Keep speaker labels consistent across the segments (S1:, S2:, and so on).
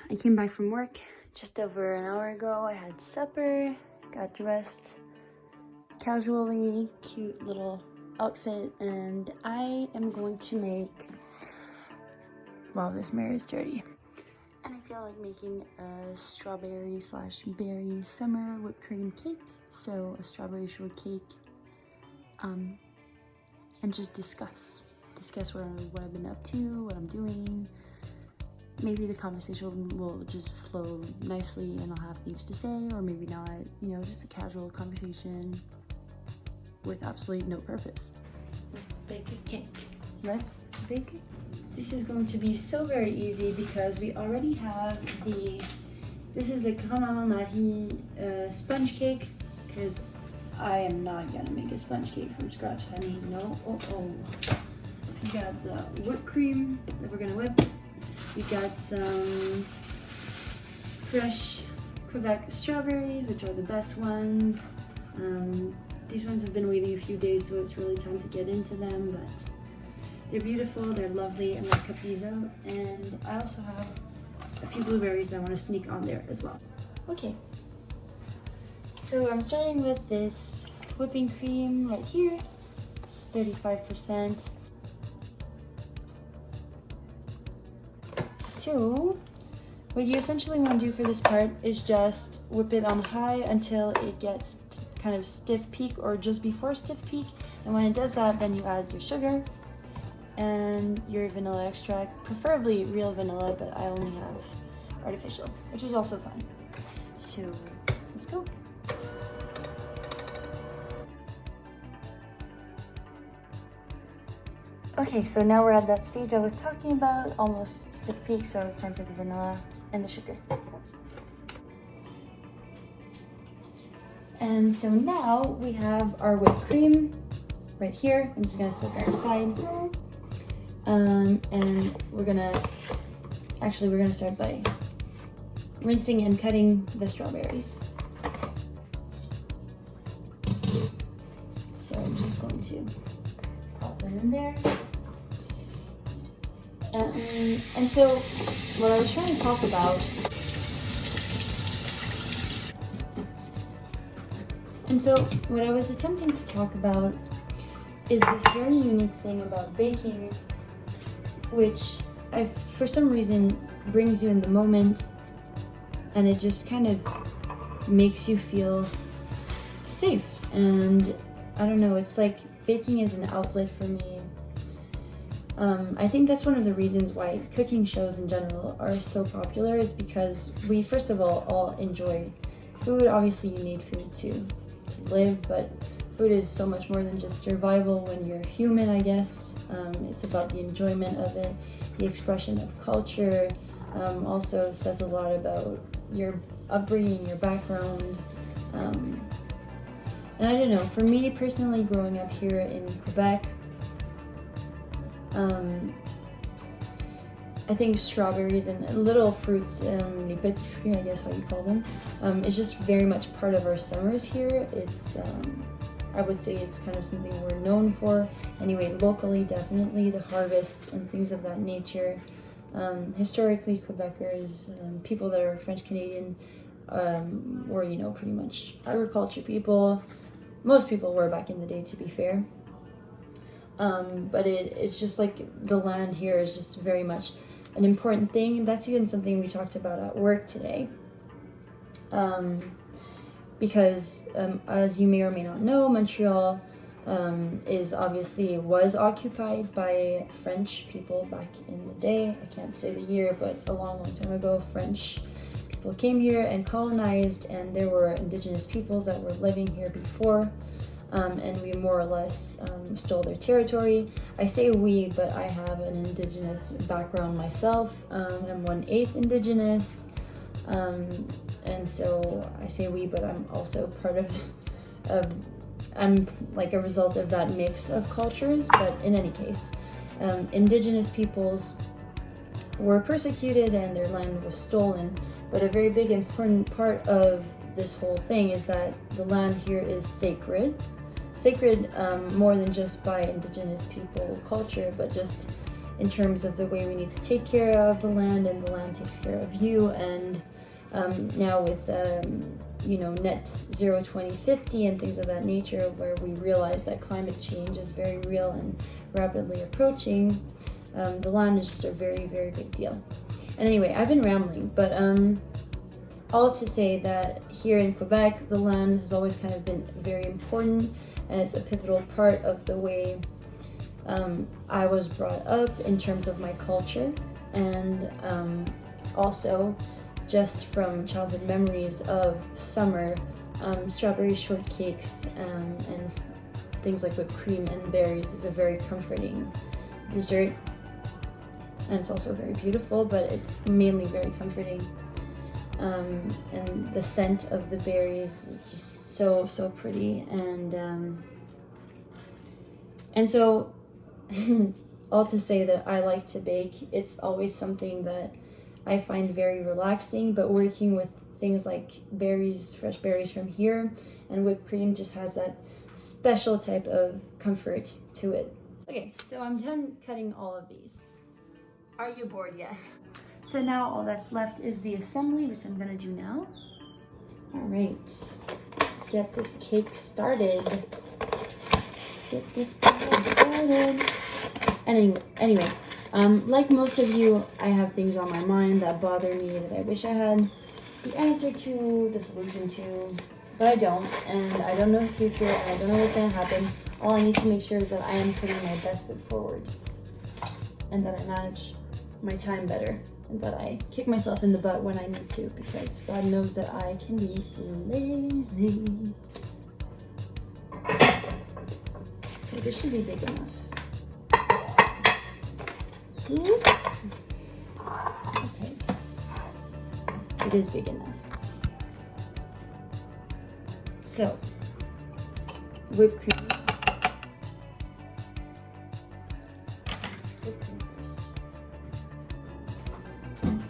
S1: I came back from work just over an hour ago. I had supper, got dressed casually, cute little outfit, and I am going to make, wow, this mirror is dirty. And I feel like making a strawberry slash berry summer whipped cream cake. So a strawberry shortcake, and just discuss what I've been up to, what I'm doing. Maybe the conversation will just flow nicely and I'll have things to say, or maybe not, you know, just a casual conversation with absolutely no purpose. Let's bake a cake. Let's bake it. This is going to be so very easy because we already have this is the caramel mahi sponge cake, because I am not gonna make a sponge cake from scratch, honey. No, We got the whipped cream that we're gonna whip. We got some fresh Quebec strawberries, which are the best ones. These ones have been waiting a few days, so it's really time to get into them, but they're beautiful, they're lovely. I'm gonna cut these out, and I also have a few blueberries that I want to sneak on there as well. Okay, so I'm starting with this whipping cream right here. This is 35%. So what you essentially want to do for this part is just whip it on high until it gets kind of stiff peak or just before stiff peak. And when it does that, then you add your sugar and your vanilla extract, preferably real vanilla, but I only have artificial, which is also fun. So let's go. Okay, so now we're at that stage I was talking about, almost stiff peak, so it's time for the vanilla and the sugar. And so now we have our whipped cream right here. I'm just gonna set that aside. And we're gonna start by rinsing and cutting the strawberries. So I'm just going to pop them in there. And so what I was trying to talk about, what I was attempting to talk about is this very unique thing about baking, which for some reason brings you in the moment, and it just kind of makes you feel safe. And I don't know, it's like baking is an outlet for me. I think that's one of the reasons why cooking shows in general are so popular, is because we first of all enjoy food. Obviously you need food to live, but food is so much more than just survival when you're human, I guess. It's about the enjoyment of it, the expression of culture. Also says a lot about your upbringing, your background. And I don't know, for me personally, growing up here in Quebec, I think strawberries and little fruits, les petits fruits, I guess how you call them, is just very much part of our summers here. It's, I would say it's kind of something we're known for. Anyway, locally, definitely, the harvests and things of that nature. Historically, Quebecers, people that are French Canadian, were, you know, pretty much agriculture people. Most people were back in the day, to be fair. But it's just like the land here is just very much an important thing. That's even something we talked about at work today. Because as you may or may not know, Montreal was occupied by French people back in the day. I can't say the year, but a long time ago, French people came here and colonized, and there were indigenous peoples that were living here before. And we more or less stole their territory. I say we, but I have an indigenous background myself. I'm 1/8 indigenous, and so I say we, but I'm also part of I'm like a result of that mix of cultures. But in any case, indigenous peoples were persecuted and their land was stolen. But a very big important part of this whole thing is that the land here is sacred. sacred more than just by indigenous people culture, but just in terms of the way we need to take care of the land and the land takes care of you. And now with you know, net zero 2050 and things of that nature, where we realize that climate change is very real and rapidly approaching, the land is just a very, very big deal. And anyway, I've been rambling, but all to say that here in Quebec, the land has always kind of been very important, and it's a pivotal part of the way I was brought up in terms of my culture, and also just from childhood memories of summer, strawberry shortcakes and things like whipped cream and berries is a very comforting dessert, and it's also very beautiful, but it's mainly very comforting. And the scent of the berries is just so pretty, and so all to say that I like to bake. It's always something that I find very relaxing, but working with things like berries, fresh berries from here, and whipped cream just has that special type of comfort to it. Okay, so I'm done cutting all of these. Are you bored yet? So now all that's left is the assembly, which I'm gonna do now. All right, let's get this cake started. Get this bag started. And anyway, like most of you, I have things on my mind that bother me that I wish I had the answer to, the solution to, but I don't, and I don't know the future, and I don't know what's gonna happen. All I need to make sure is that I am putting my best foot forward, and that I manage my time better, and that I kick myself in the butt when I need to, because God knows that I can be lazy. Okay, this should be big enough. Okay, it is big enough. So, whipped cream. Whipped cream first.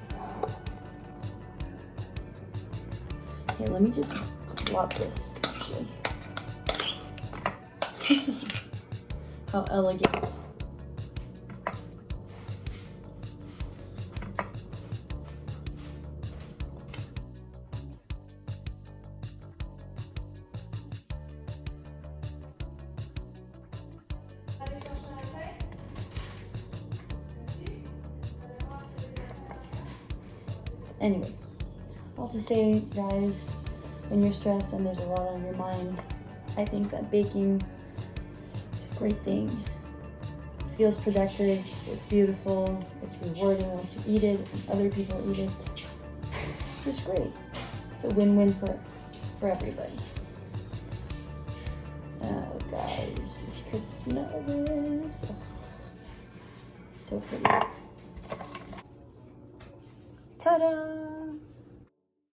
S1: Okay, let me just plop this, actually. How elegant. Anyway, all to say, guys, when you're stressed and there's a lot on your mind, I think that baking is a great thing. It feels productive, it's beautiful, it's rewarding once you eat it, and other people eat it. It's great. It's a win-win for everybody. Oh, guys, if you could smell this. Oh, so pretty. Ta-da!